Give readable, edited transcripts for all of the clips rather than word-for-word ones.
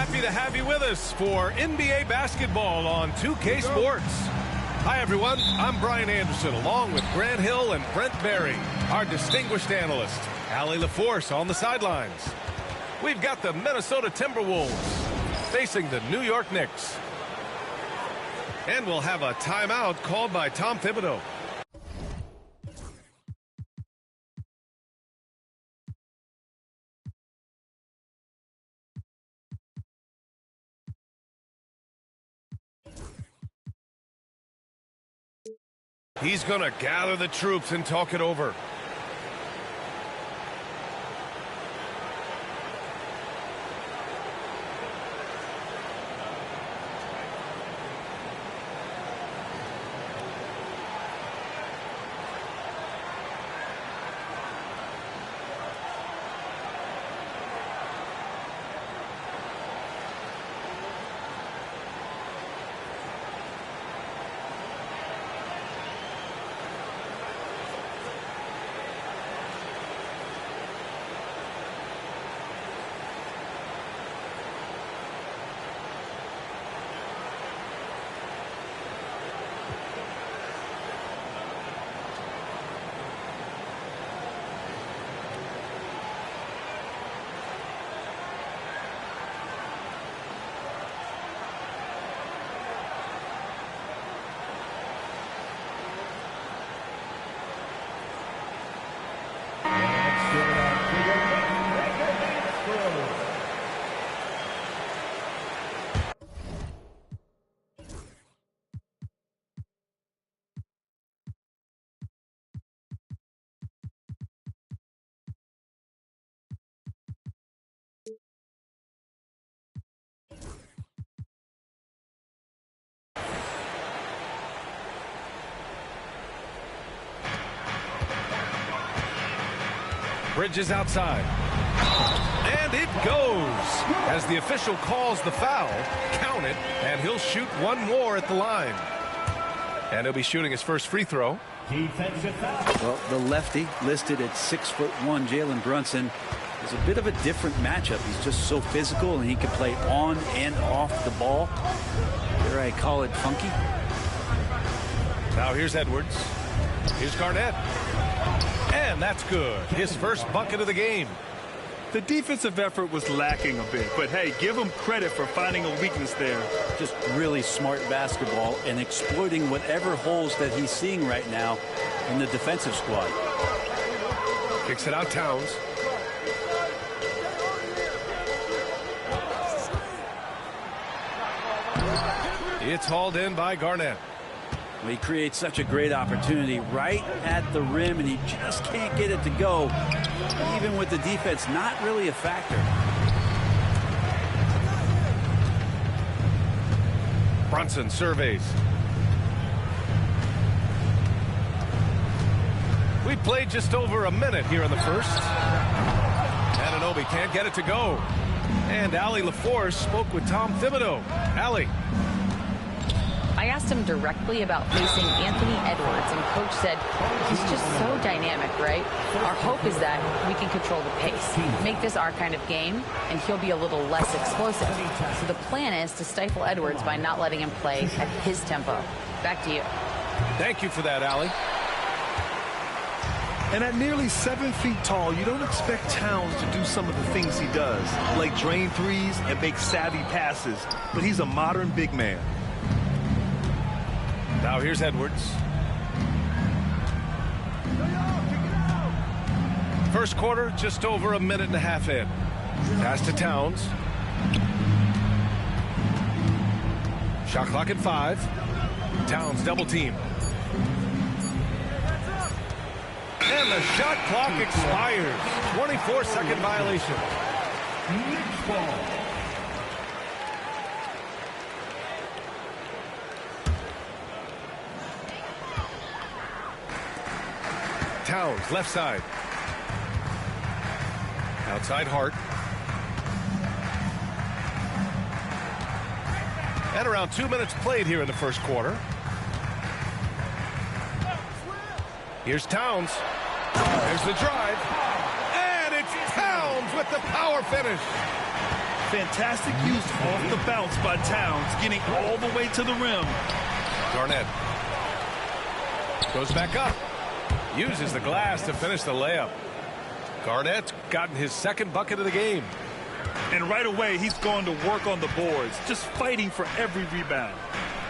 Happy to have you with us for NBA basketball on 2K Sports. Hi, everyone. I'm Brian Anderson, along with Grant Hill and Brent Berry, our distinguished analyst. Allie LaForce on the sidelines. We've got the Minnesota Timberwolves facing the New York Knicks. And we'll have a timeout called by Tom Thibodeau. He's going to gather the troops and talk it over. Bridges outside. And it goes. As the official calls the foul, count it, and he'll shoot one more at the line. And he'll be shooting his first free throw. Well, the lefty listed at 6'1", Jalen Brunson, is a bit of a different matchup. He's just so physical, and he can play on and off the ball. Here I call it funky. Now here's Edwards. Here's Garnett. And that's good. His first bucket of the game. The defensive effort was lacking a bit, but hey, give him credit for finding a weakness there. Just really smart basketball and exploiting whatever holes that he's seeing right now in the defensive squad. Kicks it out, Towns. It's hauled in by Garnett. He creates such a great opportunity right at the rim, and he just can't get it to go, even with the defense not really a factor. Brunson surveys. We played just over a minute here in the first. Anunoby can't get it to go. And Allie LaForce spoke with Tom Thibodeau. Allie. I asked him directly about facing Anthony Edwards, and Coach said he's just so dynamic, right? Our hope is that we can control the pace, make this our kind of game, and he'll be a little less explosive. So the plan is to stifle Edwards by not letting him play at his tempo. Back to you. Thank you for that, Allie. And at nearly 7 feet tall, you don't expect Towns to do some of the things he does, like drain threes and make savvy passes. But he's a modern big man. Now here's Edwards. First quarter, just over a minute and a half in. Pass to Towns. Shot clock at 5. Towns double team. And the shot clock expires. 24-second violation. Towns, left side. Outside Hart. And around 2 minutes played here in the first quarter. Here's Towns. There's the drive. And it's Towns with the power finish. Fantastic use off the bounce by Towns, getting all the way to the rim. Garnett goes back up. Uses the glass to finish the layup. Garnett's gotten his second bucket of the game. And right away, he's going to work on the boards, just fighting for every rebound.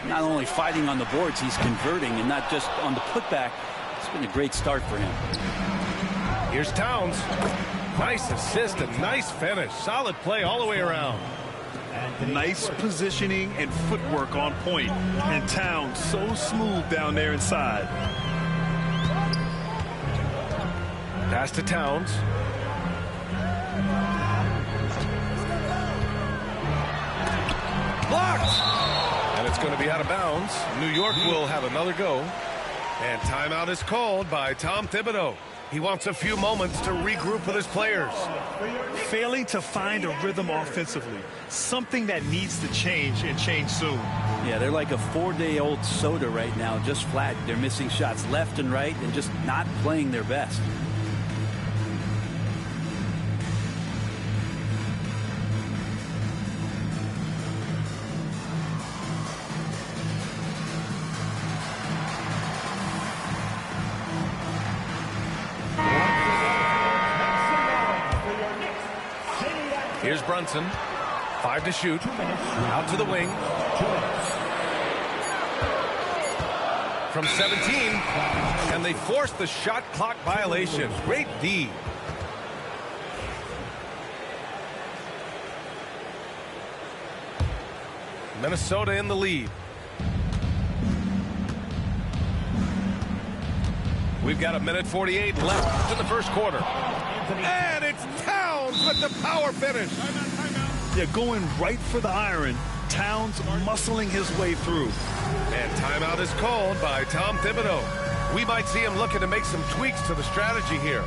Not only fighting on the boards, he's converting, and not just on the putback. It's been a great start for him. Here's Towns. Nice assist and nice finish. Solid play all the way around. Nice positioning and footwork on point. And Towns so smooth down there inside. Pass to Towns. Blocked! And it's going to be out of bounds. New York will have another go. And timeout is called by Tom Thibodeau. He wants a few moments to regroup with his players. Failing to find a rhythm offensively. Something that needs to change and change soon. Yeah, they're like a 4-day-old soda right now, just flat. They're missing shots left and right and just not playing their best. Here's Brunson. 5 to shoot. Out to the wing. From 17. And they force the shot clock violation. Great D. Minnesota in the lead. We've got 1:48 left in the first quarter. And it's Towns with the power finish. Yeah, going right for the iron. Towns muscling his way through. And timeout is called by Tom Thibodeau. We might see him looking to make some tweaks to the strategy here.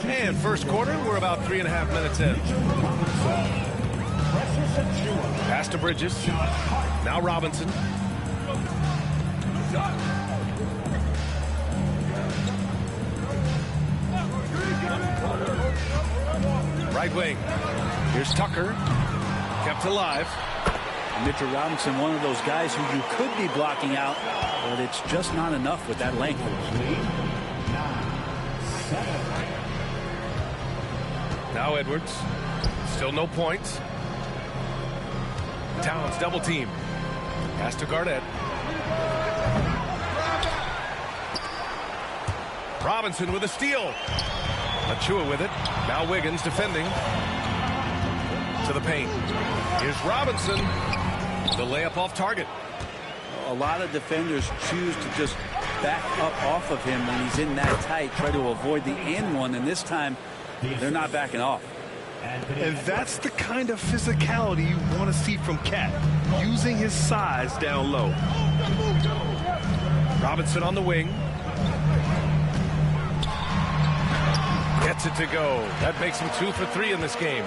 And first quarter, we're about 3.5 minutes in. Pass to Bridges. Now Robinson. Right wing. Here's Tucker. Kept alive. Mitchell Robinson, one of those guys who you could be blocking out, but it's just not enough with that length. Now Edwards. Still no points. Towns double team. Pass to Garnett. Robinson with a steal. Achua with it. Now Wiggins defending. To the paint. Here's Robinson. The layup off target. A lot of defenders choose to just back up off of him when he's in that tight, try to avoid the and one, and this time they're not backing off. And that's the kind of physicality you want to see from Cat, using his size down low. Robinson on the wing. Gets it to go. That makes him 2 for 3 in this game.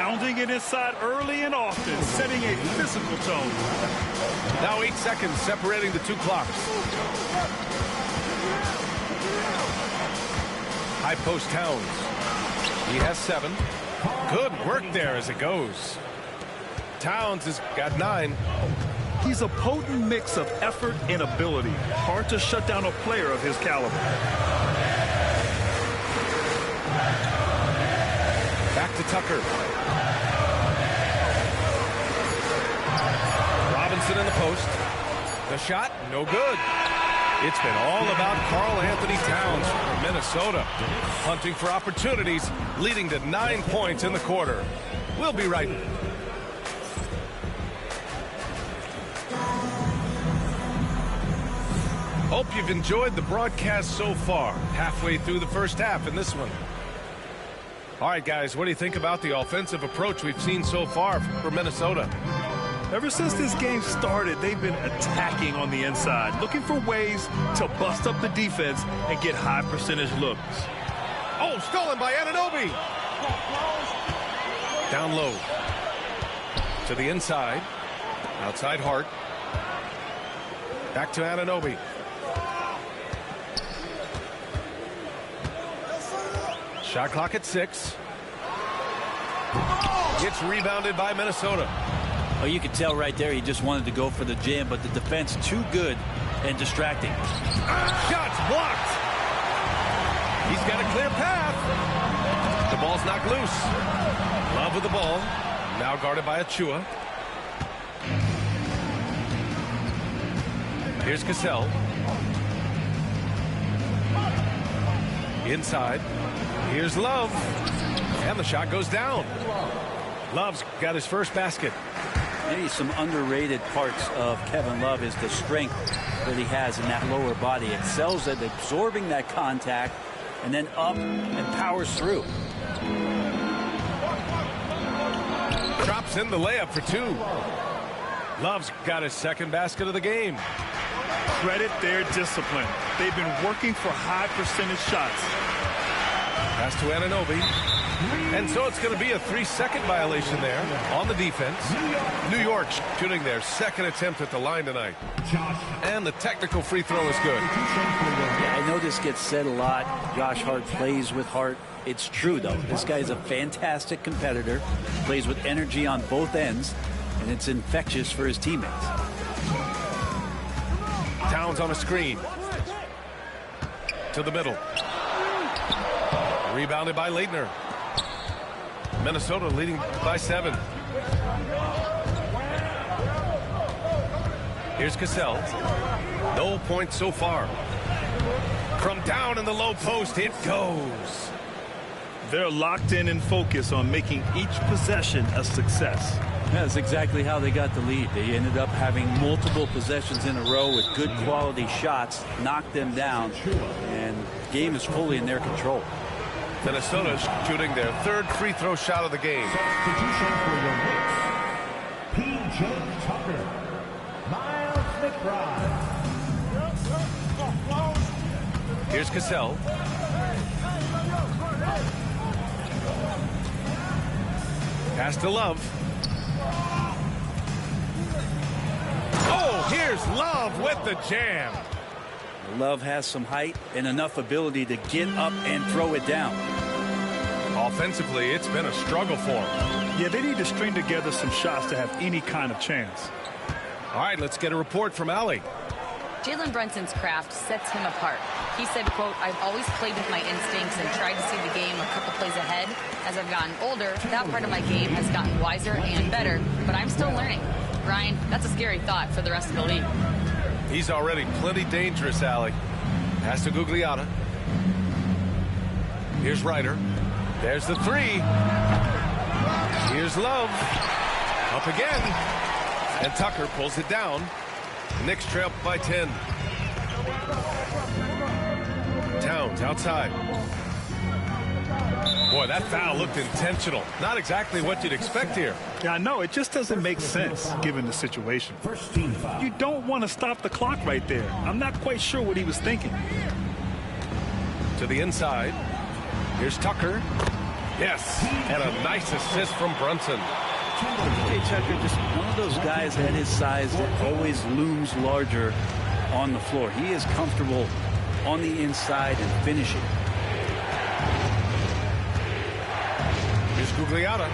Pounding it inside early and often, setting a physical tone. Now 8 seconds separating the two clocks. High post Towns. He has 7. Good work there as it goes. Towns has got 9. He's a potent mix of effort and ability. Hard to shut down a player of his caliber. Back to Tucker. Robinson in the post. The shot, no good. It's been all about Karl Anthony Towns from Minnesota. Hunting for opportunities, leading to 9 points in the quarter. We'll be right back. Hope you've enjoyed the broadcast so far. Halfway through the first half in this one. All right, guys, what do you think about the offensive approach we've seen so far for Minnesota? Ever since this game started, they've been attacking on the inside, looking for ways to bust up the defense and get high percentage looks. Oh, stolen by Anunoby. Down low. To the inside. Outside Hart. Back to Anunoby. Shot clock at 6. Gets rebounded by Minnesota. Oh, you could tell right there he just wanted to go for the jam, but the defense too good and distracting. Shots blocked. He's got a clear path. The ball's knocked loose. Love with the ball. Now guarded by Achua. Here's Cassell. Inside. Here's Love. And the shot goes down. Love's got his first basket. Maybe some underrated parts of Kevin Love is the strength that he has in that lower body. Excels at absorbing that contact and then up and powers through. Drops in the layup for 2. Love's got his second basket of the game. Credit their discipline. They've been working for high percentage shots. Pass to Anunoby. And so it's going to be a 3-second violation there on the defense. New York shooting their second attempt at the line tonight. And the technical free throw is good. Yeah, I know this gets said a lot. Josh Hart plays with heart. It's true, though. This guy is a fantastic competitor. Plays with energy on both ends. And it's infectious for his teammates. Towns on a screen. To the middle. Rebounded by Leitner. Minnesota leading by 7. Here's Cassell. No points so far. From down in the low post, it goes. They're locked in and focused on making each possession a success. That's exactly how they got the lead. They ended up having multiple possessions in a row with good quality shots, knocked them down, and the game is fully in their control. Minnesota shooting their third free throw shot of the game. Substitution for your Knicks, P.J. Tucker, Miles McBride. Here's Cassell. Pass to Love. Oh, here's Love with the jam. Love has some height and enough ability to get up and throw it down. Offensively, it's been a struggle for him. Yeah, they need to string together some shots to have any kind of chance. All right, let's get a report from Allie. Jalen Brunson's craft sets him apart. He said, quote, "I've always played with my instincts and tried to see the game a couple plays ahead. As I've gotten older, that part of my game has gotten wiser and better, but I'm still learning." Ryan, that's a scary thought for the rest of the league. He's already plenty dangerous, Allie. Pass to Gugliotta. Here's Ryder. There's the 3. Here's Love. Up again. And Tucker pulls it down. Knicks trail by 10. Towns outside. Boy, that foul looked intentional. Not exactly what you'd expect here. Yeah, I know. It just doesn't make sense given the situation. First team foul. You don't want to stop the clock right there. I'm not quite sure what he was thinking. To the inside. Here's Tucker. Yes, and a nice assist from Brunson. Hey, Tucker, just one of those guys at his size that always looms larger on the floor. He is comfortable on the inside and finishing. Here's Gugliotta.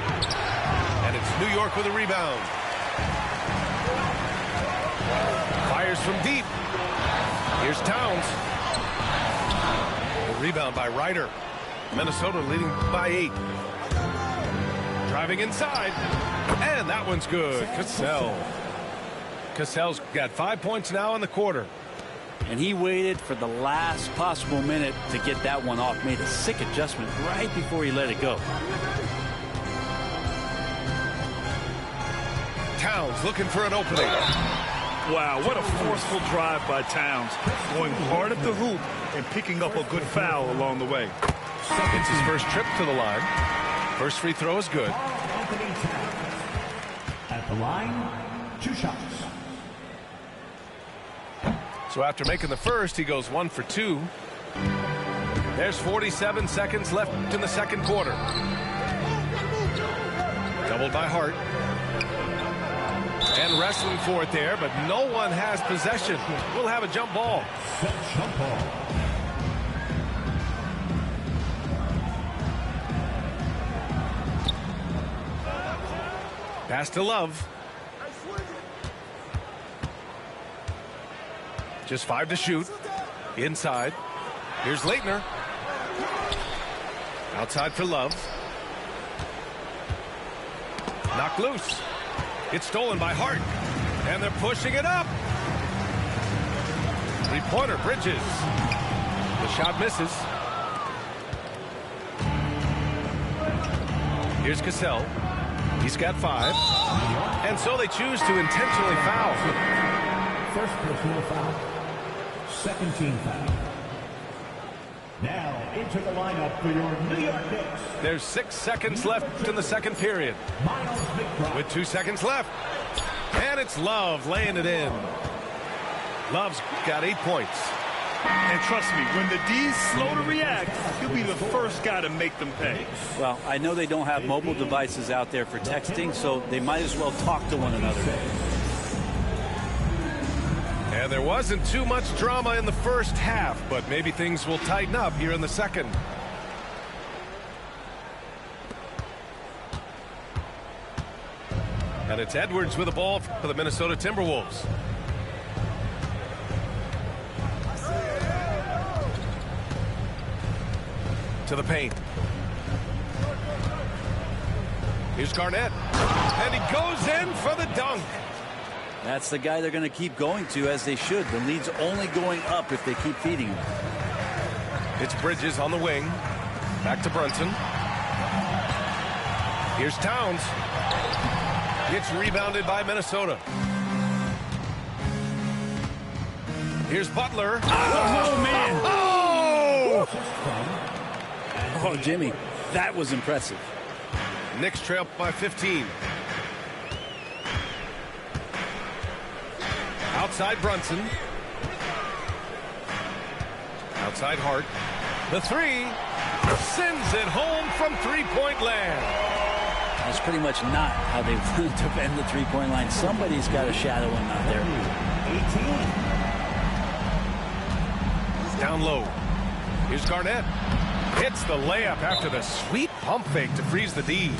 And it's New York with a rebound. Fires from deep. Here's Towns. The rebound by Ryder. Minnesota leading by 8. Driving inside. And that one's good. Cassell. Cassell's got 5 points now in the quarter. And he waited for the last possible minute to get that one off. Made a sick adjustment right before he let it go. Towns looking for an opening. Wow, what a forceful drive by Towns. Going hard at the hoop and picking up a good foul along the way. It's his first trip to the line. First free throw is good. At the line, 2 shots. So after making the first, he goes 1 for 2. There's 47 seconds left in the second quarter. Doubled by Hart. And wrestling for it there, but no one has possession. We'll have a jump ball. Jump ball. Pass to Love. Just 5 to shoot. Inside. Here's Leitner. Outside for Love. Knocked loose. It's stolen by Hart. And they're pushing it up. Three-pointer, Bridges. The shot misses. Here's Cassell. He's got 5. And so they choose to intentionally foul. First personal foul. Second team foul. Now into the lineup for your New York Knicks. There's 6 seconds left in the second period. With 2 seconds left. And it's Love laying it in. Love's got 8 points. And trust me, when the D's slow to react, he'll be the first guy to make them pay. Well, I know they don't have mobile devices out there for texting, so they might as well talk to one another. And there wasn't too much drama in the first half, but maybe things will tighten up here in the second. And it's Edwards with the ball for the Minnesota Timberwolves. To the paint. Here's Garnett. And he goes in for the dunk. That's the guy they're going to keep going to, as they should. The lead's only going up if they keep feeding him. It's Bridges on the wing. Back to Brunson. Here's Towns. Gets rebounded by Minnesota. Here's Butler. Oh, man. Oh! Oh, Jimmy, that was impressive. Knicks trail by 15. Outside Brunson. Outside Hart. The 3 sends it home from three-point land. That's pretty much not how they defend the three-point line. Somebody's got to shadow him out there. Down low. Here's Garnett. Hits the layup after the sweet pump fake to freeze the D.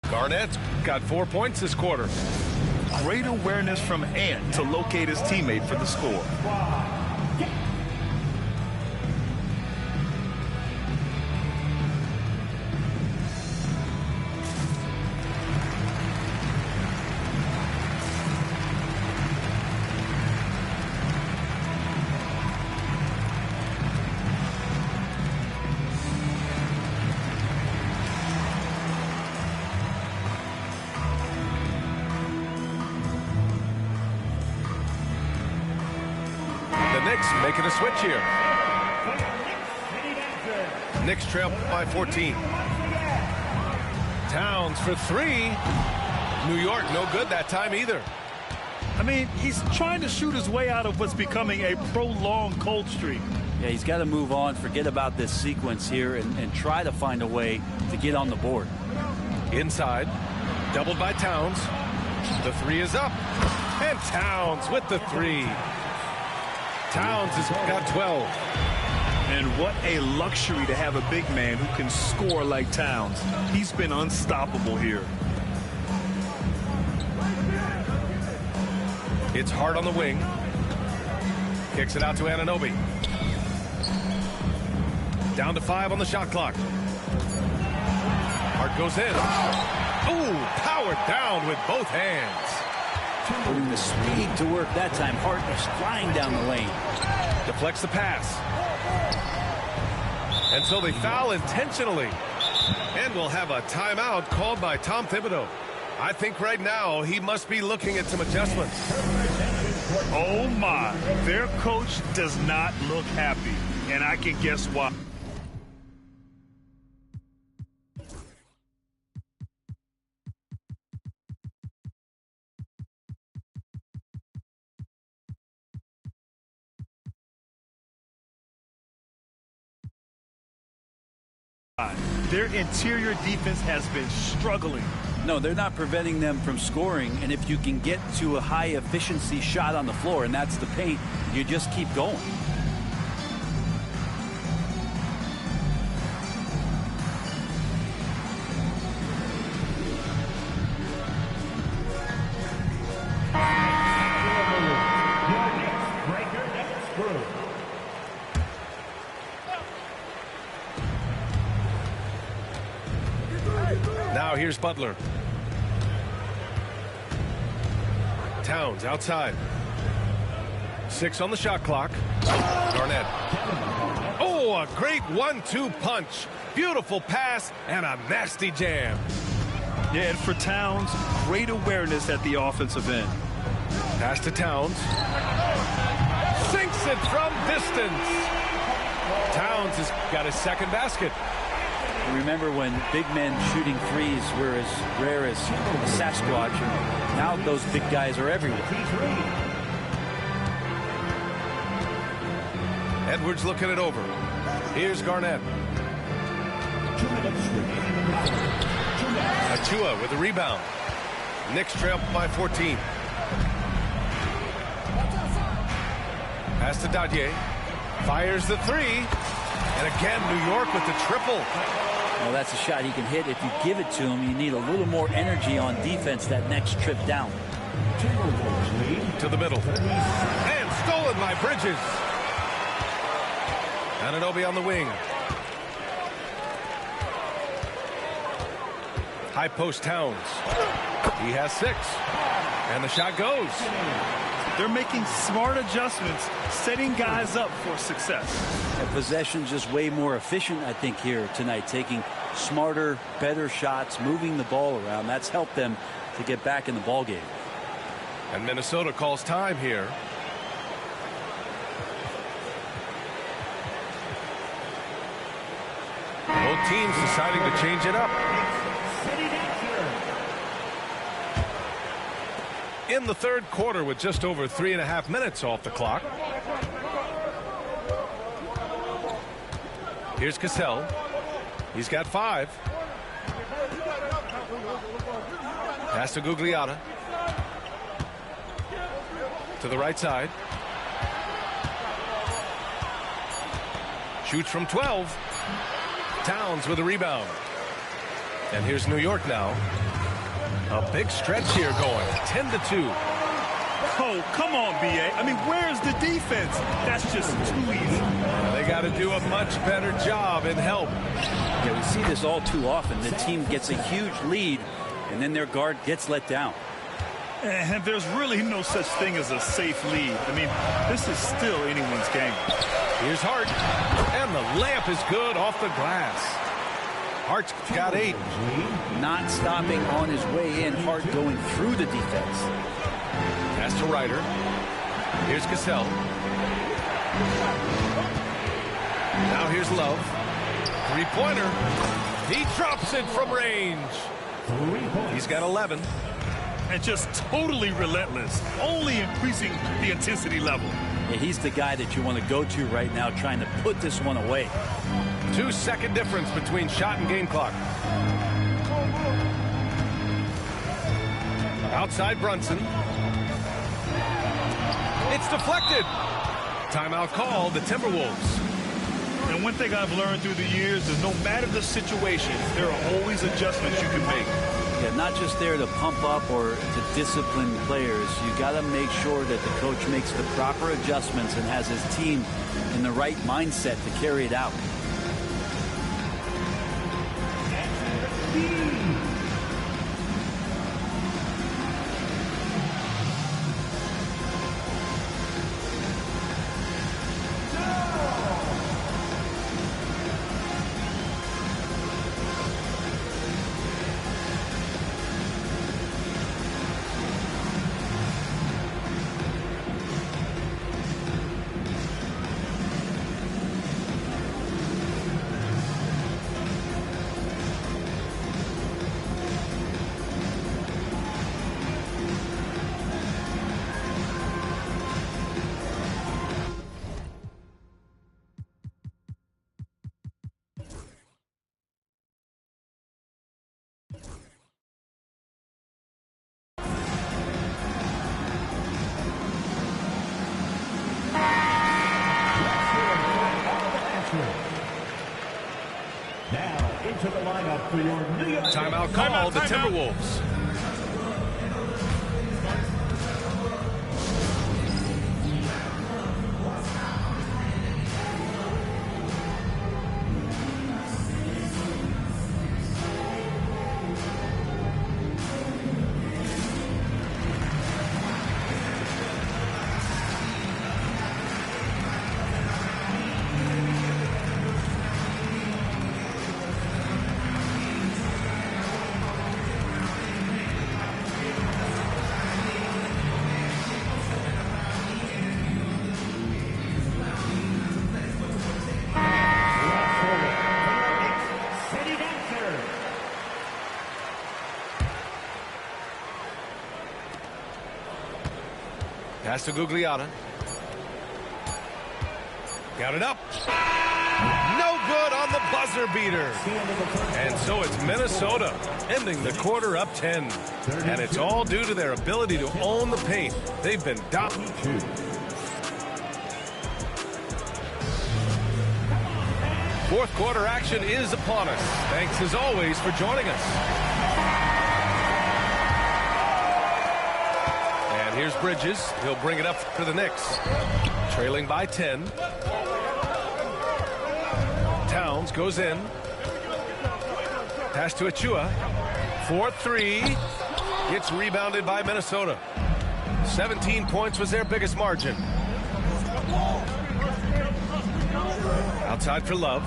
Garnett's got 4 points this quarter. Great awareness from Ant to locate his teammate for the score. Making a switch here. Knicks trail by 14. Towns for 3. New York no good that time either. I mean, he's trying to shoot his way out of what's becoming a prolonged cold streak. Yeah, he's got to move on, forget about this sequence here, and try to find a way to get on the board. Inside, doubled by Towns. The three is up. And Towns with the three. Towns has got 12. And what a luxury to have a big man who can score like Towns. He's been unstoppable here. It's Hart on the wing. Kicks it out to Anunoby. Down to 5 on the shot clock. Hart goes in. Ooh, powered down with both hands. Putting the speed to work that time. Hart is flying down the lane. Deflects the pass. And so they foul intentionally. And we'll have a timeout called by Tom Thibodeau. I think right now he must be looking at some adjustments. Oh my, their coach does not look happy, and I can guess why. Their interior defense has been struggling. No, they're not preventing them from scoring, and if you can get to a high efficiency shot on the floor, and that's the paint, you just keep going. Now here's Butler. Towns outside. 6 on the shot clock. Garnett. Oh, a great 1-2 punch. Beautiful pass and a nasty jam. Yeah, and for Towns, great awareness at the offensive end. Pass to Towns. Sinks it from distance. Towns has got his second basket. Remember when big men shooting threes were as rare as Sasquatch. Now those big guys are everywhere. Edwards looking it over. Here's Garnett. Achua with the rebound. Knicks trail by 14. Pass to Dadier. Fires the three. And again, New York with the triple. Well, that's a shot he can hit. If you give it to him, you need a little more energy on defense that next trip down. To the middle. And stolen by Bridges. Anunoby on the wing. High post Towns. He has 6. And the shot goes. They're making smart adjustments, setting guys up for success. And possession just way more efficient, I think, here tonight. Taking smarter, better shots, moving the ball around. That's helped them to get back in the ball game. And Minnesota calls time here. Both teams deciding to change it up. In the third quarter with just over 3.5 minutes off the clock. Here's Cassell. He's got 5. Pass to Gugliotta. To the right side. Shoots from 12. Towns with a rebound. And here's New York now. A big stretch here going. 10-2. Oh, come on, B.A. I mean, where's the defense? That's just too easy. They got to do a much better job in help. Yeah, we see this all too often. The team gets a huge lead, and then their guard gets let down. And there's really no such thing as a safe lead. I mean, this is still anyone's game. Here's Hart. And the layup is good off the glass. Hart's got 8. Not stopping on his way in. Hart going through the defense. Pass to Ryder. Here's Cassell. Now here's Love. 3-pointer. He drops it from range. He's got 11. and just totally relentless, only increasing the intensity level. Yeah, he's the guy that you want to go to right now, trying to put this one away. 2-second difference between shot and game clock. Outside Brunson. It's deflected. Timeout called, the Timberwolves. And one thing I've learned through the years is no matter the situation, there are always adjustments you can make. Yeah, not just there to pump up or to discipline players. You got to make sure that the coach makes the proper adjustments and has his team in the right mindset to carry it out. Now into the lineup for your New York Timeout called, the Timberwolves. Pass to Gugliotta. Got it up. No good on the buzzer beater. And so it's Minnesota ending the quarter up 10. And it's all due to their ability to own the paint. They've been dominant. Fourth quarter action is upon us. Thanks as always for joining us. Here's Bridges. He'll bring it up for the Knicks. Trailing by 10. Towns goes in. Pass to Achua. 4-3. It's rebounded by Minnesota. 17 points was their biggest margin. Outside for Love.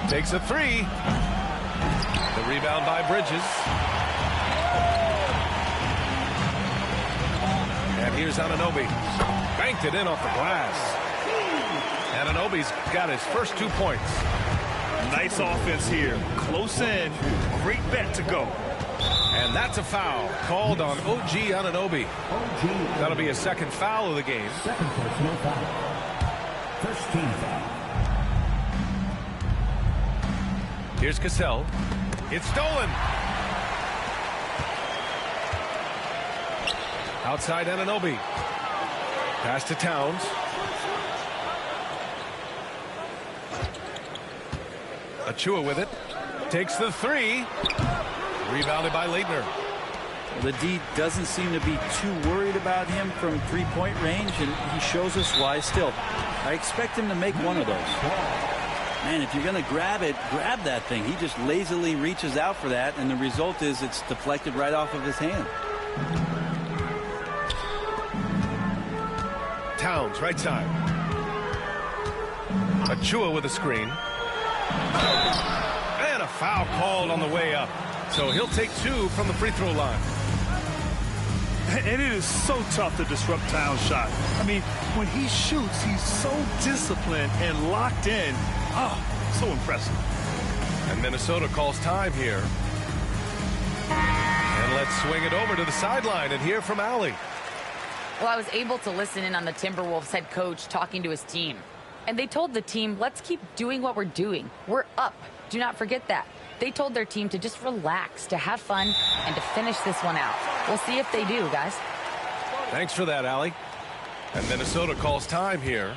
Takes a three. The rebound by Bridges. And here's Anunoby. Banked it in off the glass. Anunoby's got his first 2 points. Nice offense here. Close in. Great bet to go. And that's a foul called on OG Anunoby. That'll be a second foul of the game. Second personal foul. First team foul. Here's Cassell. It's stolen. Outside Anunoby. Pass to Towns. Achua with it. Takes the three. Rebounded by Leitner. The D doesn't seem to be too worried about him from three-point range, and he shows us why still. I expect him to make one of those. Man, if you're going to grab it, grab that thing. He just lazily reaches out for that, and the result is it's deflected right off of his hand. Towns, right side. Achua with a screen. And a foul called on the way up. So he'll take 2 from the free throw line. And it is so tough to disrupt Towns' shot. I mean, when he shoots, he's so disciplined and locked in. Oh, so impressive. And Minnesota calls time here. And Let's swing it over to the sideline and hear from Allie. Well, I was able to listen in on the Timberwolves head coach talking to his team. And they told the team, let's keep doing what we're doing. We're up. Do not forget that. They told their team to just relax, to have fun, and to finish this one out. We'll see if they do, guys. Thanks for that, Allie. And Minnesota calls time here.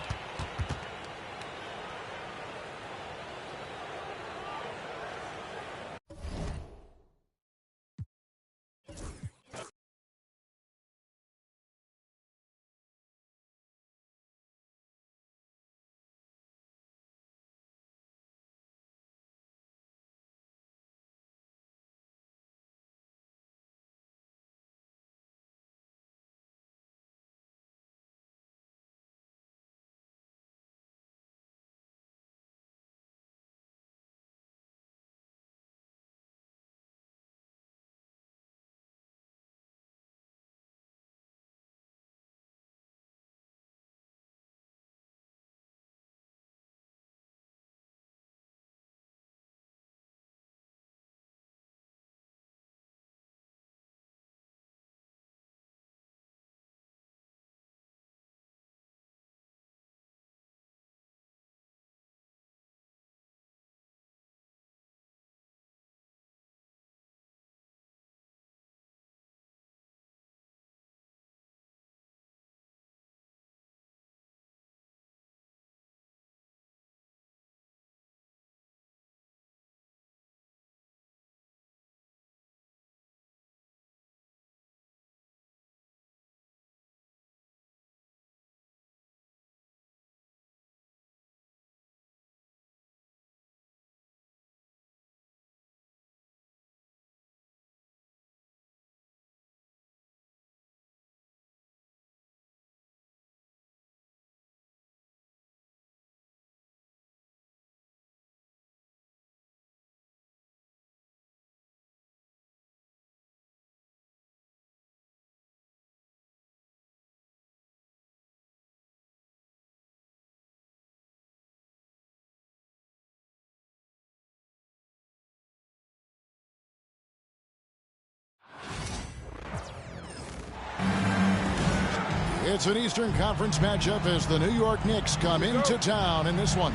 It's an Eastern Conference matchup as the New York Knicks come into town in this one.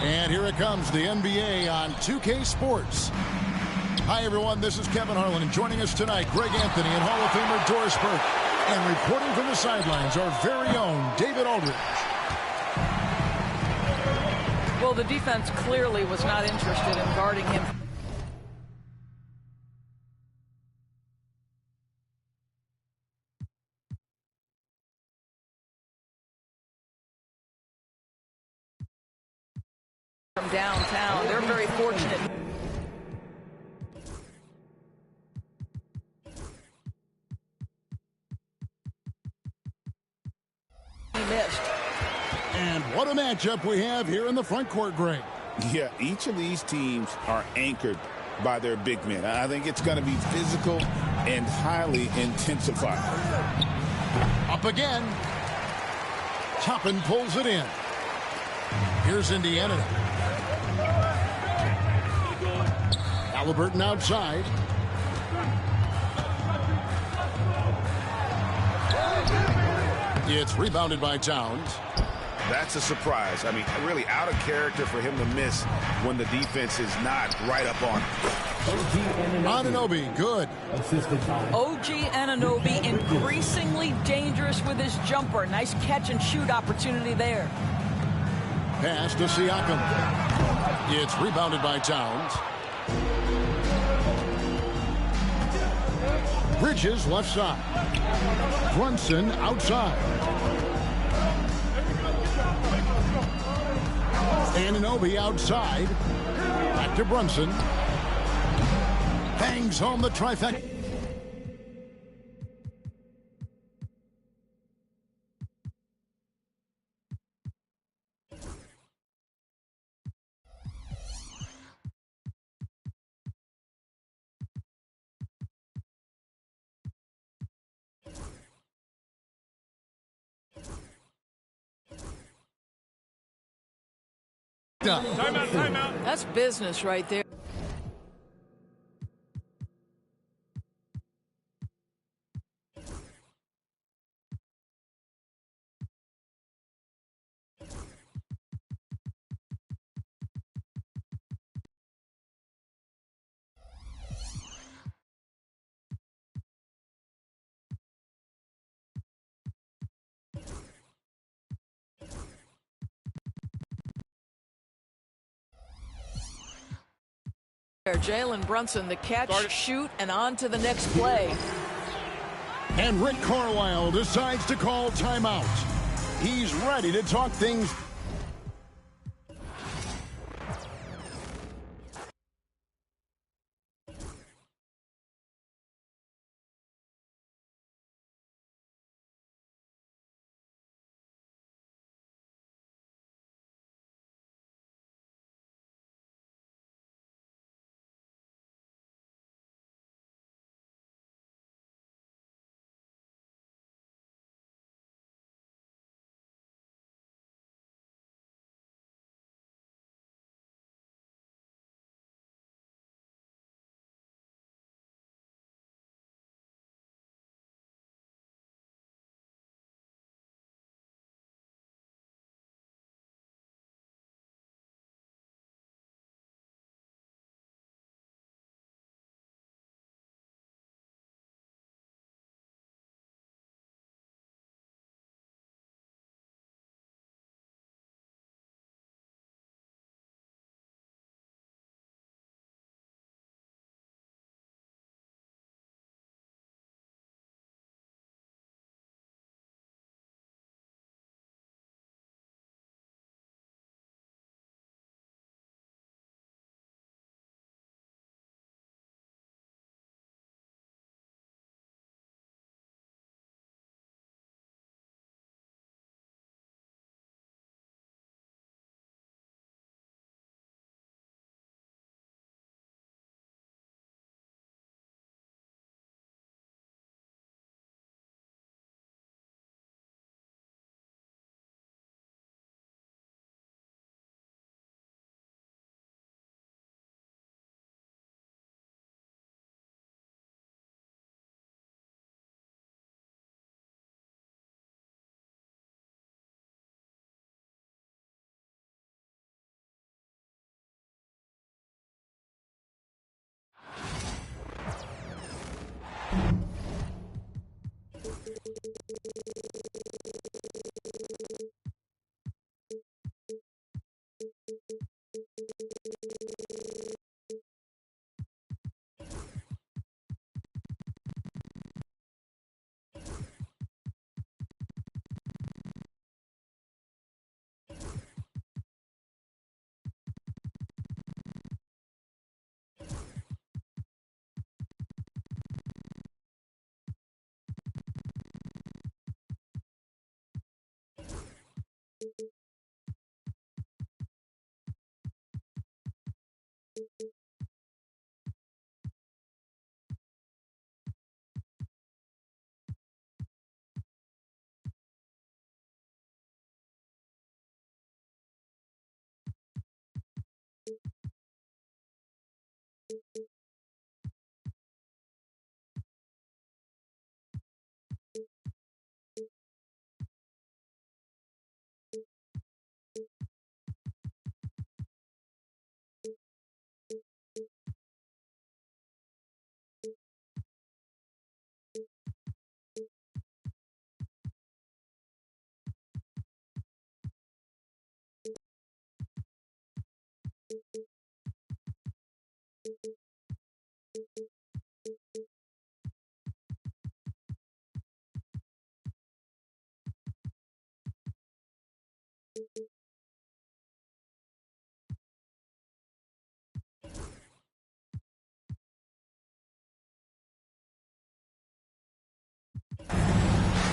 And here it comes, the NBA on 2K Sports. Hi, everyone. This is Kevin Harlan. And joining us tonight, Greg Anthony and Hall of Famer Doris Burke. And reporting from the sidelines, our very own David Aldridge. Well, the defense clearly was not interested in guarding him. From downtown, they're very fortunate. He missed. And what a matchup we have here in the front court, Greg. Yeah, each of these teams are anchored by their big men. I think it's going to be physical and highly intensified. Up again. Toppin pulls it in. Here's Indiana. Halliburton outside. It's rebounded by Towns. That's a surprise. I mean, really out of character for him to miss when the defense is not right up on him. Anunoby, good. OG Anunoby increasingly dangerous with his jumper. Nice catch and shoot opportunity there. Pass to Siakam. It's rebounded by Towns. Bridges left side. Brunson outside. Anunoby outside. Back to Brunson. Bangs home the trifecta. Timeout. That's business right there. Jalen Brunson, the catch, shoot, and on to the next play. And Rick Carlisle decides to call timeout. He's ready to talk things.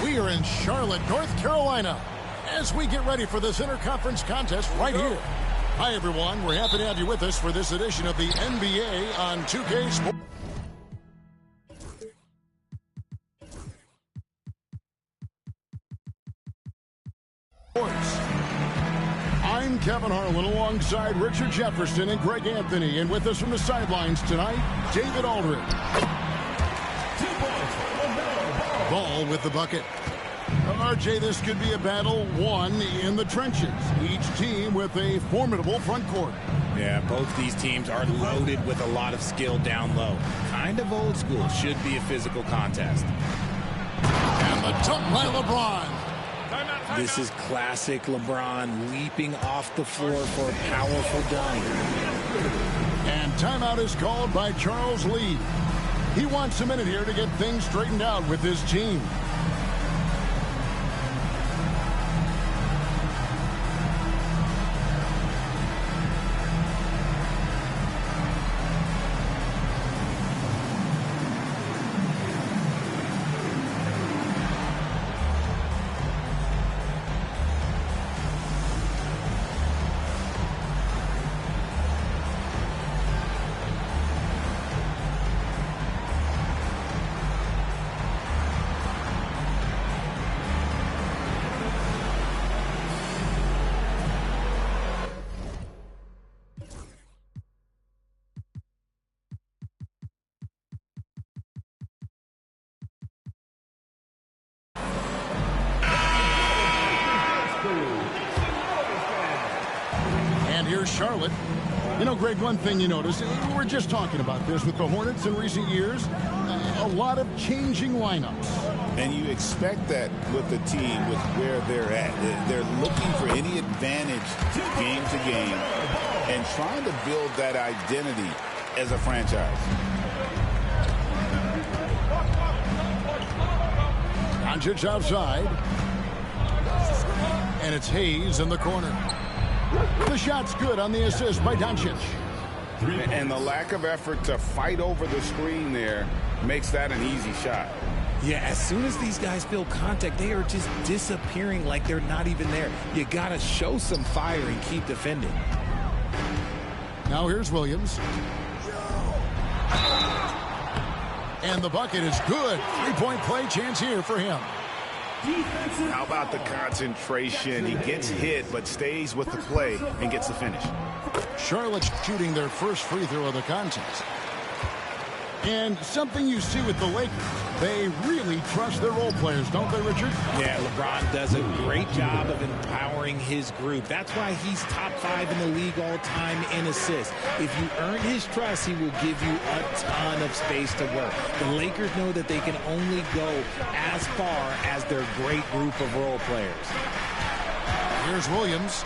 We are in Charlotte, North Carolina, as we get ready for this interconference contest right here. Hi, everyone. We're happy to have you with us for this edition of the NBA on 2K Sports. I'm Kevin Harlan alongside Richard Jefferson and Greg Anthony. And with us from the sidelines tonight, David Aldridge. Ball with the bucket. RJ, this could be a battle won in the trenches. Each team with a formidable front court. Yeah, both these teams are loaded with a lot of skill down low. Kind of old school. Should be a physical contest. And the dunk by LeBron. This is classic LeBron leaping off the floor for a powerful dunk. And timeout is called by Charles Lee. He wants a minute here to get things straightened out with his team. And here's Charlotte. You know, Greg, one thing you notice, we're just talking about this with the Hornets in recent years, a lot of changing lineups. And you expect that with the team, with where they're at. They're looking for any advantage game to game and trying to build that identity as a franchise. Doncic outside. And it's Hayes in the corner. The shot's good on the assist by Doncic. And the lack of effort to fight over the screen there makes that an easy shot. Yeah, as soon as these guys feel contact, they are just disappearing like they're not even there. You got to show some fire and keep defending. Now here's Williams. And the bucket is good. Three-point play chance here for him. How about the concentration? He gets hit, but stays with the play and gets the finish. Charlotte's shooting their first free throw of the contest. And something you see with the Lakers, they really trust their role players, don't they, Richard? Yeah, LeBron does a great job of empowering his group. That's why he's top 5 in the league all time in assists. If you earn his trust, he will give you a ton of space to work. The Lakers know that they can only go as far as their great group of role players. Here's Williams.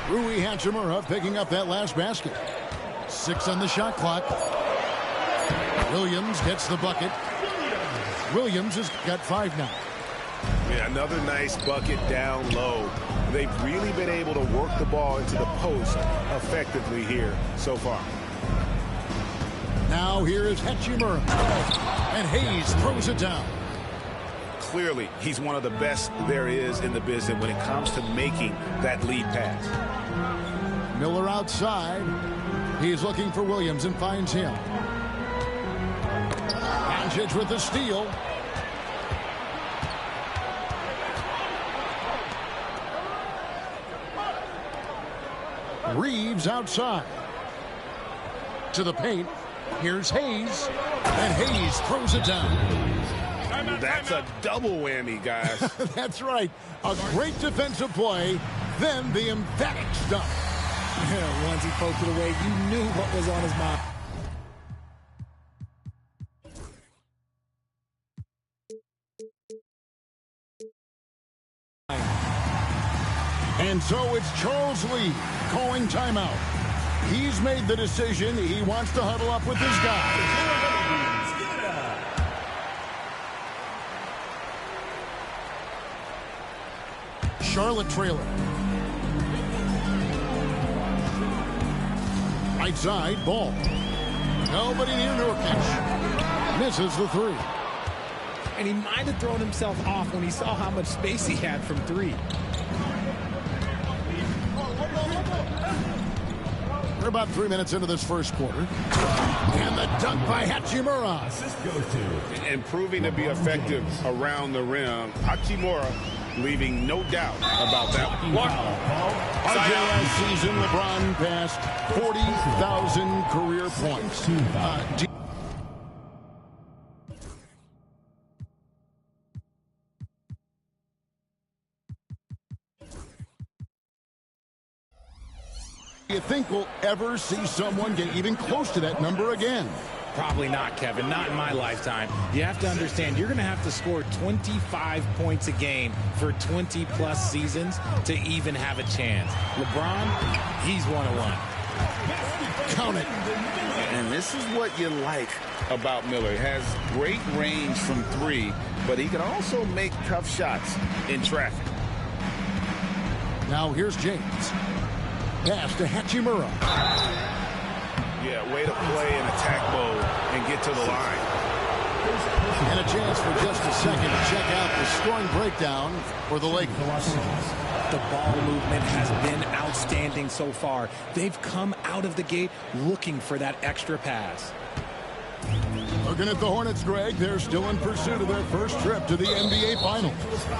Rui Hachimura picking up that last basket. 6 on the shot clock. Williams gets the bucket. Williams has got 5 now. Yeah, another nice bucket down low. They've really been able to work the ball into the post effectively here so far. Now here is Hachimura. And Hayes throws it down. Clearly, he's one of the best there is in the business when it comes to making that lead pass. Miller outside. He's looking for Williams and finds him. Doncic with the steal. Reeves outside. To the paint. Here's Hayes. And Hayes throws it down. That's a double whammy, guys. That's right. A great defensive play, then the emphatic stop. Once he poked it away, you knew what was on his mind. And so it's Charles Lee calling timeout. He's made the decision. He wants to huddle up with his guys. Charlotte trailing. Right side, ball. Nobody near Nurkic. Misses the 3. And he might have thrown himself off when he saw how much space he had from 3. We're about 3 minutes into this first quarter. And the dunk by Hachimura. And proving to be effective around the rim. Hachimura leaving no doubt about that. RJ last season, LeBron passed 40,000 career points. Do you think we'll ever see someone get even close to that number again? Probably not, Kevin. Not in my lifetime. You have to understand, you're going to have to score 25 points a game for 20-plus seasons to even have a chance. LeBron, he's 101. Count it. And this is what you like about Miller. He has great range from three, but he can also make tough shots in traffic. Now here's James. Pass to Hachimura. Yeah, way to play in attack mode and get to the line. And a chance for just a second to check out the scoring breakdown for the Lakers. The ball movement has been outstanding so far. They've come out of the gate looking for that extra pass. Looking at the Hornets, Greg, they're still in pursuit of their first trip to the NBA Finals.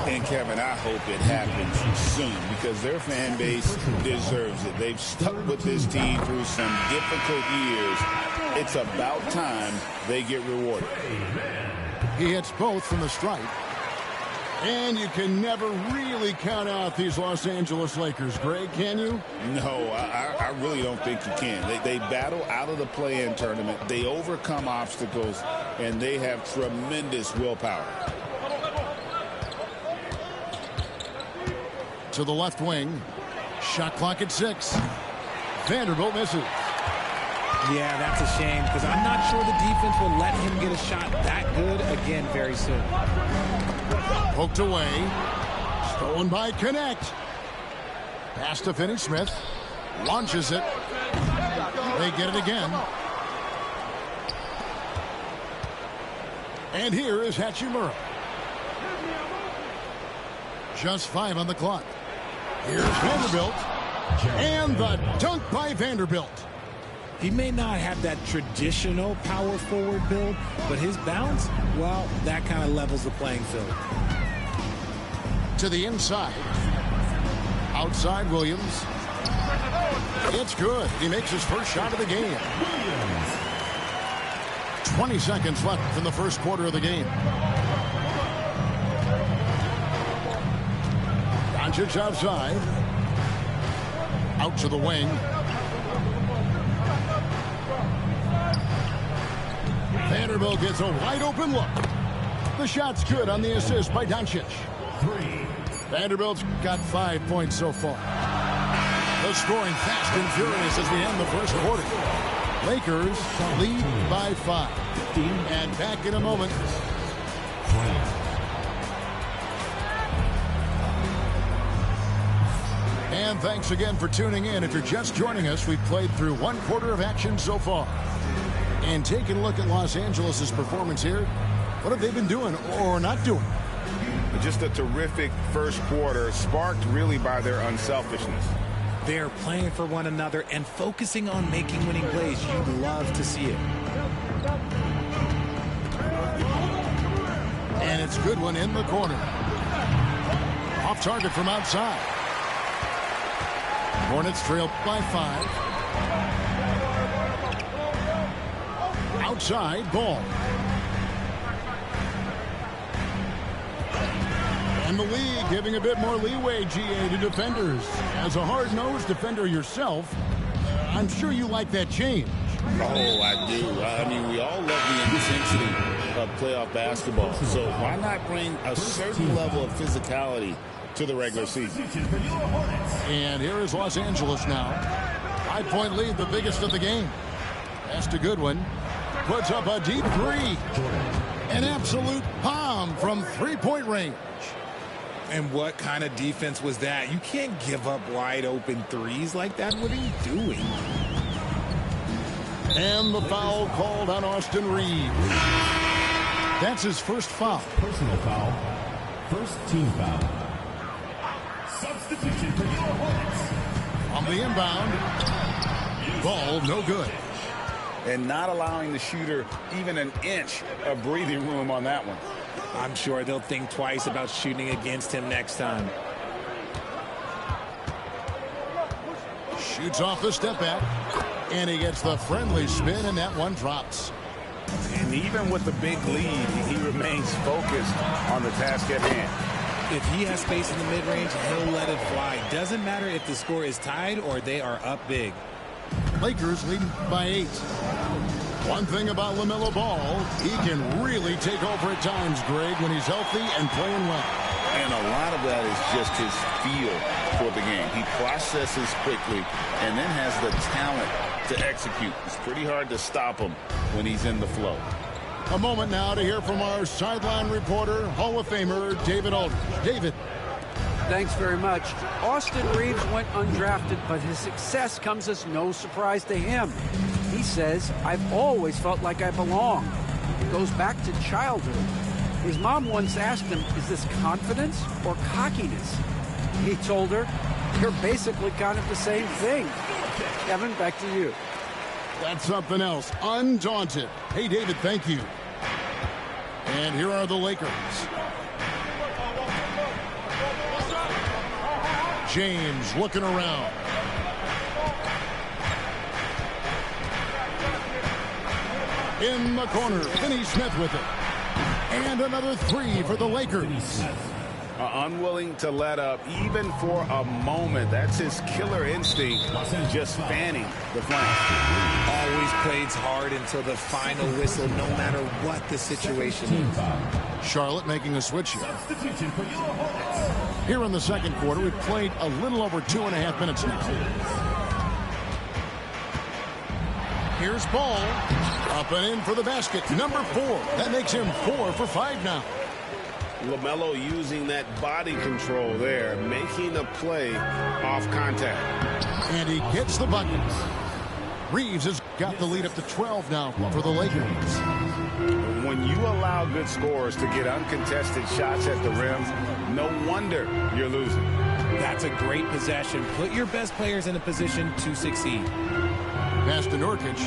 And, Kevin, I hope it happens soon because their fan base deserves it. They've stuck with this team through some difficult years. It's about time they get rewarded. He hits both from the stripe. And you can never really count out these Los Angeles Lakers, Greg, can you? No, I really don't think you can. They battle out of the play-in tournament. They overcome obstacles, and they have tremendous willpower. To the left wing. Shot clock at 6. Vanderbilt misses. Yeah, that's a shame because I'm not sure the defense will let him get a shot that good again very soon. Poked away. Stolen by Connect. Pass to Finney-Smith. Launches it. They get it again. And here is Hachimura. Just 5 on the clock. Here's Vanderbilt. And the dunk by Vanderbilt. He may not have that traditional power forward build, but his bounce, well, that kind of levels the playing field. To the inside. Outside Williams. It's good. He makes his first shot of the game. 20 seconds left in the first quarter of the game. Doncic outside. Out to the wing. Vanderbilt gets a wide open look. The shot's good on the assist by Doncic. Vanderbilt's got 5 points so far. The scoring fast and furious as we end the first quarter. Lakers lead by 5. And back in a moment. And thanks again for tuning in. If you're just joining us, we've played through 1 quarter of action so far. And taking a look at Los Angeles' performance here, what have they been doing or not doing? Just a terrific first quarter, sparked really by their unselfishness. They're playing for one another and focusing on making winning plays. You'd love to see it. And it's good one in the corner. Off target from outside. Hornets trail by 5. Outside ball. And the league giving a bit more leeway, GA, to defenders. As a hard-nosed defender yourself, I'm sure you like that change. Oh, I do. I mean, we all love the intensity of playoff basketball. So why not bring a certain level of physicality to the regular season? And here is Los Angeles now. 5-point lead, the biggest of the game. That's a good one. Puts up a deep 3. An absolute bomb from 3-point range. And what kind of defense was that? You can't give up wide open threes like that. What are you doing? And the foul called on Austin Reeves. That's his first foul. Personal foul. First team foul. Substitution for your Hornets. On the inbound. Ball no good. And not allowing the shooter even an inch of breathing room on that one. I'm sure they'll think twice about shooting against him next time. Shoots off the step back. And he gets the friendly spin, and that one drops. And even with the big lead, he remains focused on the task at hand. If he has space in the mid-range, he'll let it fly. Doesn't matter if the score is tied or they are up big. Lakers leading by 8. One thing about LaMelo Ball, he can really take over at times, Greg, when he's healthy and playing well. And a lot of that is just his feel for the game. He processes quickly and then has the talent to execute. It's pretty hard to stop him when he's in the flow. A moment now to hear from our sideline reporter, Hall of Famer David Aldridge. David. Thanks very much. Austin Reeves went undrafted, but his success comes as no surprise to him. He says, "I've always felt like I belong." It goes back to childhood. His mom once asked him, "Is this confidence or cockiness?" He told her, "They're basically kind of the same thing." Kevin, back to you. That's something else. Undaunted. Hey, David, thank you. And here are the Lakers. James looking around. In the corner, Finney-Smith with it. And another three for the Lakers. Unwilling to let up even for a moment. That's his killer instinct, just fanning the flank. Always plays hard until the final whistle, no matter what the situation is. Charlotte making a switch here. Here in the second quarter, we've played a little over 2.5 minutes now. Here's Ball. Up and in for the basket. Number 4. That makes him 4 for 5 now. LaMelo using that body control there, making a play off contact. And he gets the bucket. Reeves has got the lead up to 12 now for the Lakers. When you allow good scorers to get uncontested shots at the rim, no wonder you're losing. That's a great possession. Put your best players in a position to succeed. Pass to Nurkic.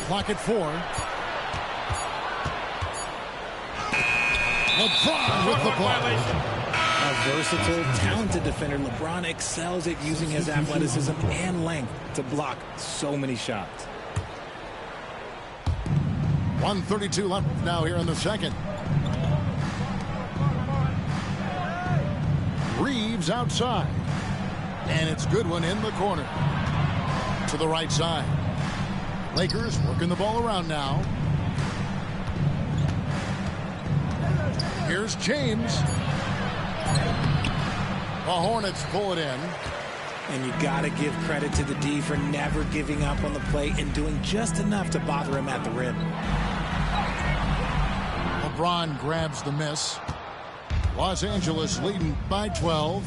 Clock at 4. LeBron with the block. A versatile, talented defender, LeBron excels at using his athleticism and length to block so many shots. 1:32 left now here in the second. Reeves outside. And it's Goodwin in the corner. To the right side. Lakers working the ball around now. Here's James. The Hornets pull it in. And you got to give credit to the D for never giving up on the play and doing just enough to bother him at the rim. LeBron grabs the miss. Los Angeles leading by 12.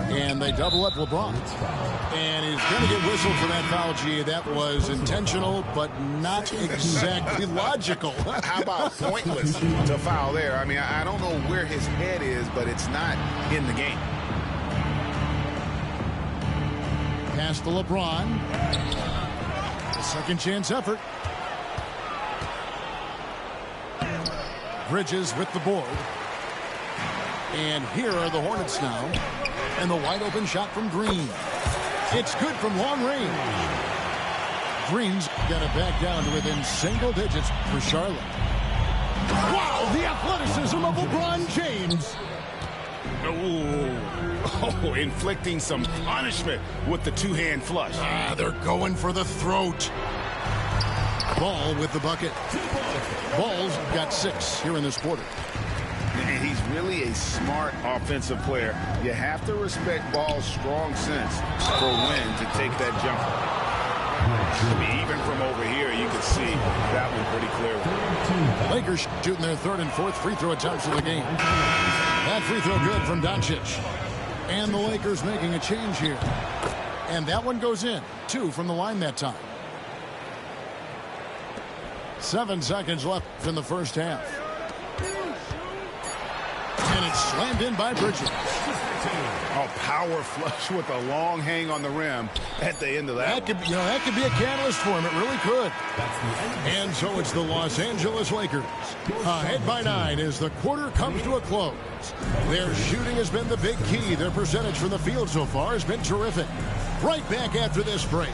And they double up LeBron. And he's going to get whistled for that foul, G. That was intentional, but not exactly logical. How about pointless to foul there? I mean, I don't know where his head is, but it's not in the game. Pass to LeBron. A second chance effort. Bridges with the board. And here are the Hornets now. And the wide open shot from Green. It's good from long range. Green's got it back down to within single digits for Charlotte. Wow, the athleticism of LeBron James. Oh, inflicting some punishment with the two-hand flush. They're going for the throat. Ball with the bucket. Ball's got 6 here in this quarter. And he's really a smart offensive player. You have to respect Ball's strong sense for when to take that jumper. I mean, even from over here, you can see that one pretty clearly. Lakers shooting their 3rd and 4th free throw attempts of the game. That free throw good from Doncic. And the Lakers making a change here. And that one goes in. 2 from the line that time. 7 seconds left in the first half. And it's slammed in by Bridges. A power flush with a long hang on the rim at the end of that. That could be a catalyst for him. It really could. And so it's the Los Angeles Lakers. Ahead by 9 as the quarter comes to a close. Their shooting has been the big key. Their percentage from the field so far has been terrific. Right back after this break.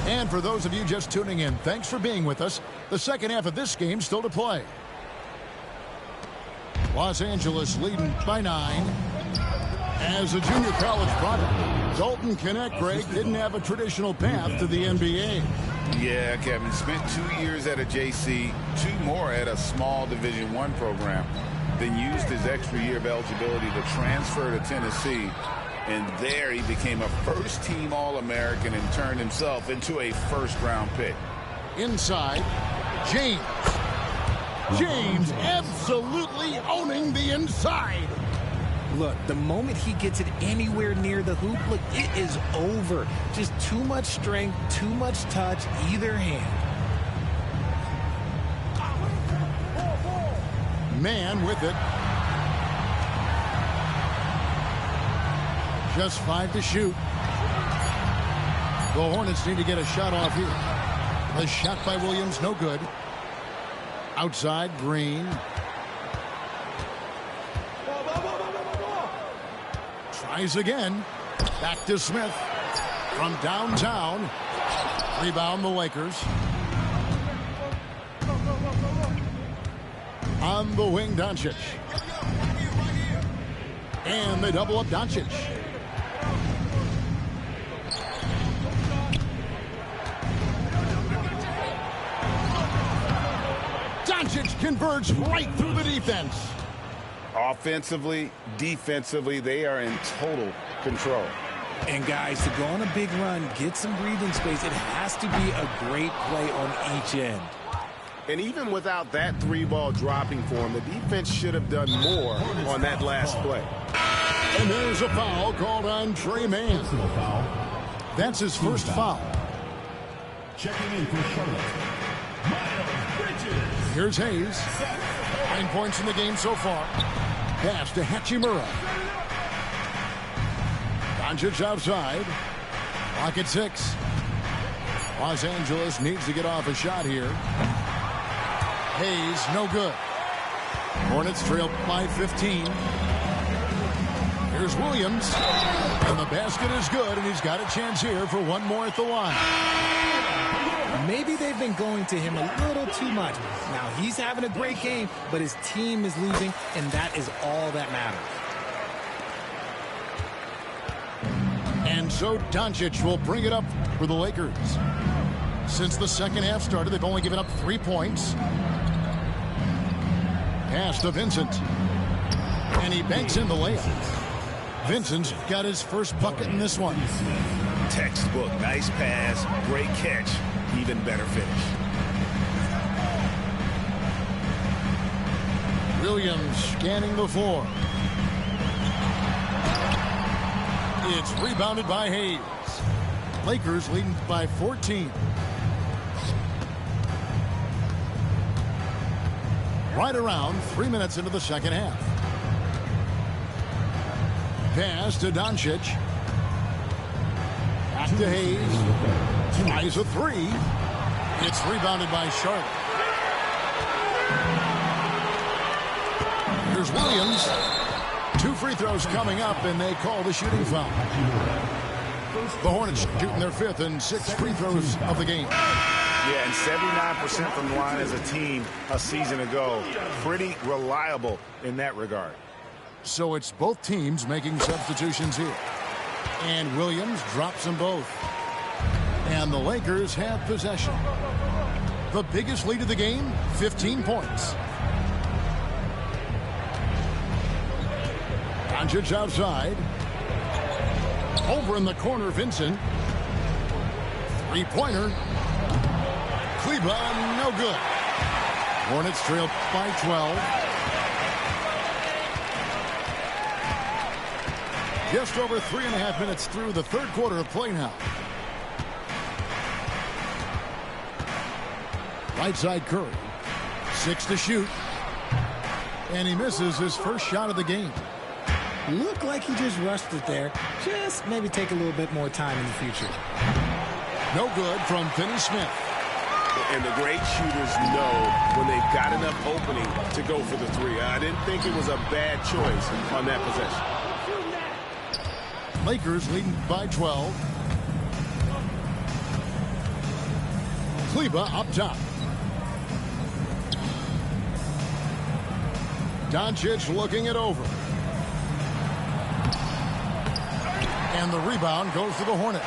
And for those of you just tuning in, thanks for being with us. The second half of this game still to play. Los Angeles leading by 9. As a junior college product, Dalton Knecht, Greg, didn't have a traditional path to the NBA. Yeah, Kevin. Spent 2 years at a JC, 2 more at a small Division I program. Then used his extra year of eligibility to transfer to Tennessee. And there he became a first-team All-American and turned himself into a first-round pick. Inside, James. James absolutely owning the inside. Look, the moment he gets it anywhere near the hoop, look, it is over. Just too much strength, too much touch, either hand. Man with it. Just 5 to shoot. The Hornets need to get a shot off here. The shot by Williams, no good. Outside, Green. Tries again. Back to Smith. From downtown. Rebound the Lakers. On the wing, Doncic. And they double up Doncic. Doncic converts right through the defense. Offensively, defensively, they are in total control. And guys, to go on a big run, get some breathing space, it has to be a great play on each end. And even without that 3-ball dropping for him, the defense should have done more on that last play. And there's a foul called on Trey Mann. That's his first foul. Checking in for Charlotte, Miles Bridges. Here's Hayes. 9 points in the game so far. Pass to Hachimura. Doncic outside. Clock at 6. Los Angeles needs to get off a shot here. Hayes, no good. Hornets trail by 15. Here's Williams. And the basket is good, and he's got a chance here for one more at the line. Maybe they've been going to him a little too much. Now, he's having a great game, but his team is losing, and that is all that matters. And so Doncic will bring it up for the Lakers. Since the second half started, they've only given up 3 points. Pass to Vincent. And he banks in the layup. Vincent's got his first bucket in this one. Textbook, nice pass, great catch, even better finish. Williams scanning the floor. It's rebounded by Hayes. Lakers leading by 14. Right around 3 minutes into the second half. Pass to Doncic. Back to Hayes. Tries a 3. It's rebounded by Charlotte. Here's Williams. 2 free throws coming up, and they call the shooting foul. The Hornets shooting their 5th and 6th free throws of the game. Yeah, and 79% from the line as a team a season ago. Pretty reliable in that regard. So it's both teams making substitutions here. And Williams drops them both. And the Lakers have possession. The biggest lead of the game, 15 points. Doncic outside. Over in the corner, Vincent. 3-pointer. Cleveland, no good. Hornets trail by 12. Just over 3.5 minutes through the third quarter of play now. Right side Curry. 6 to shoot. And he misses his first shot of the game. Looked like he just rushed it there. Just maybe take a little bit more time in the future. No good from Finney Smith. And the great shooters know when they've got enough opening to go for the 3. I didn't think it was a bad choice on that possession. Lakers leading by 12. Kleba up top. Doncic looking it over. And the rebound goes to the Hornets.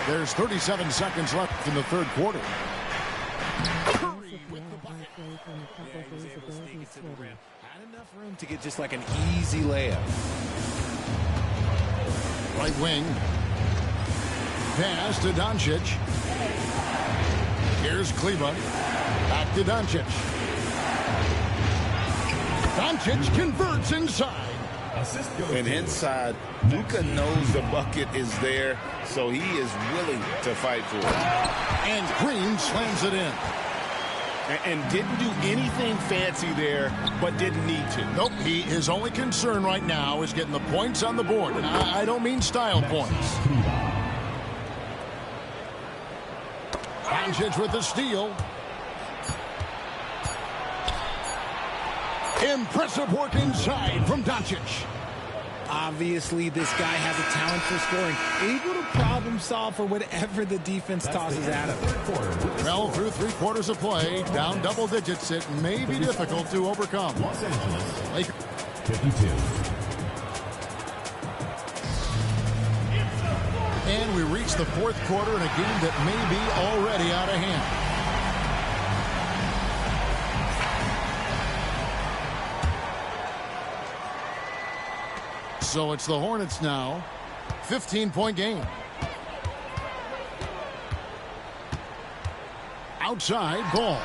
There's 37 seconds left in the third quarter. Curry with the bucket. Yeah, he was able to sneak it to the rim. Had enough room to get just like an easy layup. Right wing. Pass to Doncic. Here's Kleber. Back to Doncic. Doncic converts inside. And inside, Luka knows the bucket is there, so he is willing to fight for it. And Green slams it in. And didn't do anything fancy there, but didn't need to. Nope, his only concern right now is getting the points on the board. And I don't mean style points. Doncic with the steal. Impressive work inside from Doncic. Obviously, this guy has a talent for scoring. Able to problem solve for whatever the defense tosses at him. Well, through 3 quarters of play, down double digits, it may be difficult to overcome. Los Angeles, Lakers 52. And we reach the fourth quarter in a game that may be already out of hand. So it's the Hornets now. 15-point game. Outside ball.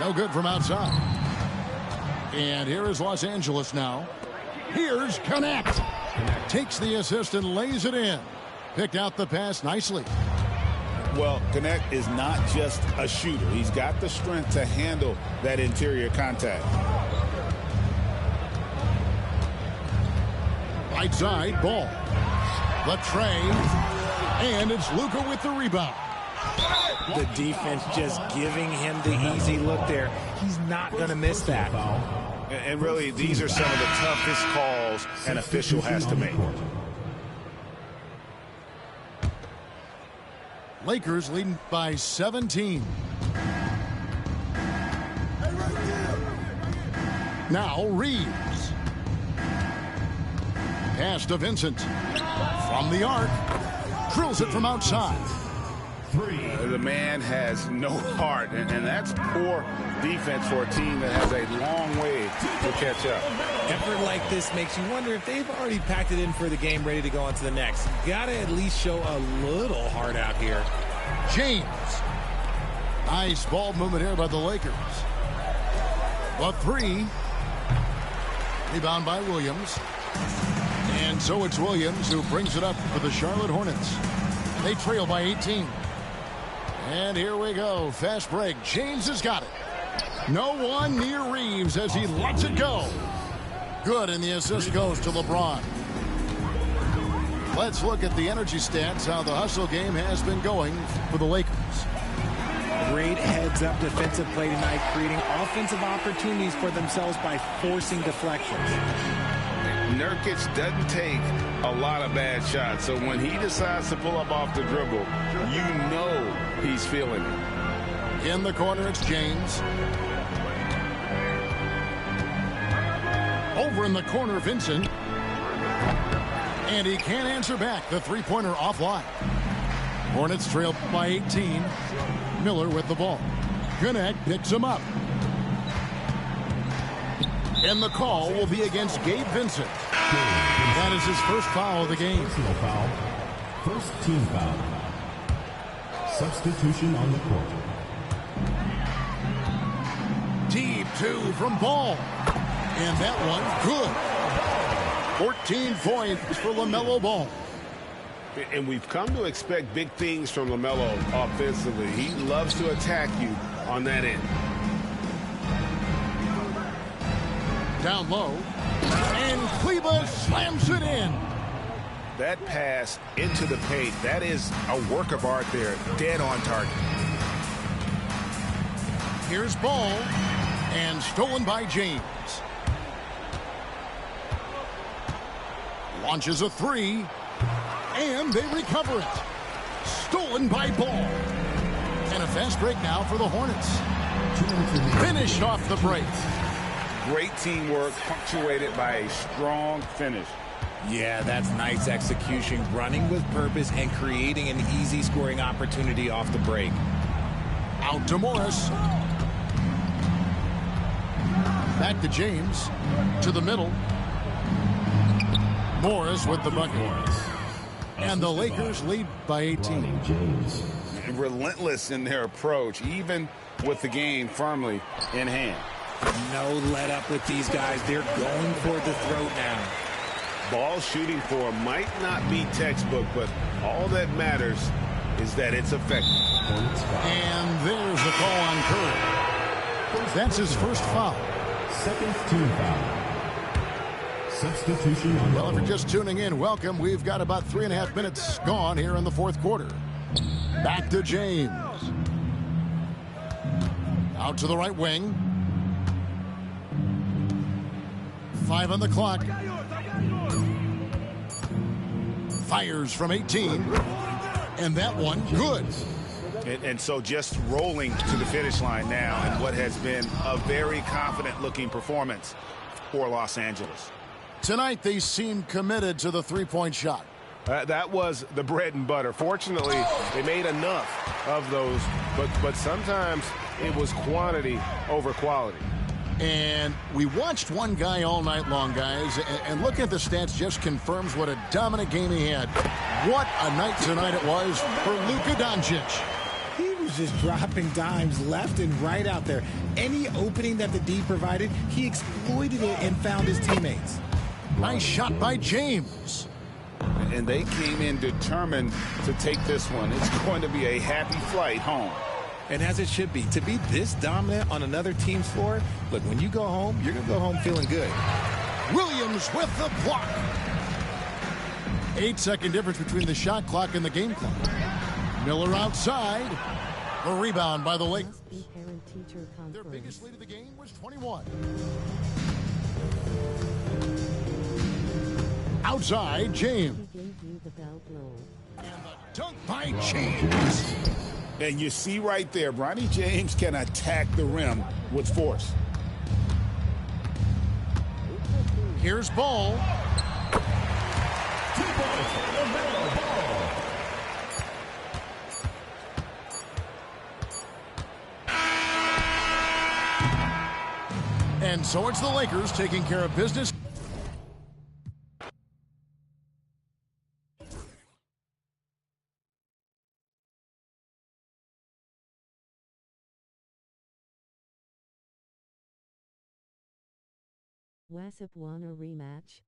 No good from outside. And here is Los Angeles now. Here's Connect. Takes the assist and lays it in. Picked out the pass nicely. Well, Connect is not just a shooter. He's got the strength to handle that interior contact. Right side ball. The tray. And it's Luka with the rebound. The defense just giving him the easy look there. He's not going to miss that. And really, these are some of the toughest calls an official has to make. Lakers leading by 17. Now Reeves. Pass to Vincent. From the arc. Drills it from outside. The man has no heart, and that's poor defense for a team that has a long way to catch up. Effort like this makes you wonder if they've already packed it in for the game, ready to go on to the next. Gotta at least show a little heart out here. James. Nice ball movement here by the Lakers. The three. Rebound by Williams. And so it's Williams who brings it up for the Charlotte Hornets. They trail by 18. And here we go. Fast break. James has got it. No one near Reeves as he lets it go. Good, and the assist goes to LeBron. Let's look at the energy stats, how the hustle game has been going for the Lakers. Great heads-up defensive play tonight, creating offensive opportunities for themselves by forcing deflections. Nurkic doesn't take a lot of bad shots, so when he decides to pull up off the dribble, you know he's feeling it. In the corner, it's James. Over in the corner, Vincent. And he can't answer back. The three-pointer offline. Hornets trail by 18. Miller with the ball. Connect picks him up. And the call will be against Gabe Vincent. That is his first foul of the game. Personal foul. First team foul. Substitution on the court. Deep two from Ball. And that one good. 14 points for LaMelo Ball. And we've come to expect big things from LaMelo offensively. He loves to attack you on that end. Down low. And Kleber slams it in. That pass into the paint, that is a work of art there. Dead on target. Here's Ball. And stolen by James. Launches a three. And they recover it. Stolen by Ball. And a fast break now for the Hornets. Finished off the break. Great teamwork punctuated by a strong finish. Yeah, that's nice execution, running with purpose and creating an easy scoring opportunity off the break. Out to Morris. Back to James. To the middle. Morris with the bucket. And the Lakers lead by 18. Relentless in their approach, even with the game firmly in hand. No let up with these guys. They're going for the throat now. Ball shooting for might not be textbook, but all that matters is that it's effective. And there's the call on Curry. That's his first foul. Second team foul. Substitution on Well, if you're just tuning in, welcome. We've got about 3.5 minutes gone here in the fourth quarter. Back to James. Out to the right wing. 5 on the clock. Fires from 18. And that one, good. And so just rolling to the finish line now in what has been a very confident-looking performance for Los Angeles. Tonight, they seem committed to the three-point shot. That was the bread and butter. Fortunately, they made enough of those, but sometimes it was quantity over quality. And we watched one guy all night long, guys, and looking at the stats just confirms what a dominant game he had. What a night tonight it was for Luka Doncic. He was just dropping dimes left and right out there. Any opening that the D provided, he exploited it and found his teammates. Nice shot by James. And they came in determined to take this one. It's going to be a happy flight home. And as it should be, to be this dominant on another team's floor, look, when you go home, you're going to go home feeling good. Williams with the block. 8-second difference between the shot clock and the game clock. Miller outside. The rebound by the Lakers. Their biggest lead of the game was 21. Outside, James. And the dunk by James. And you see right there, Bronny James can attack the rim with force. Here's Ball. And so it's the Lakers taking care of business. Wassup won a rematch.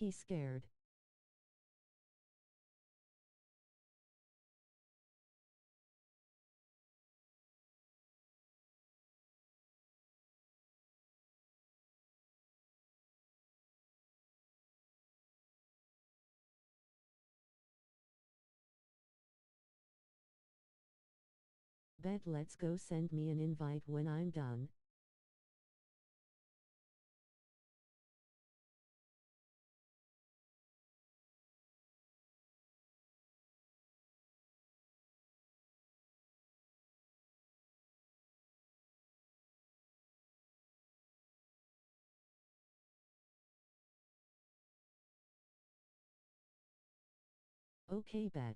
He's scared. Bet let's go, send me an invite when I'm done. Okay, bet.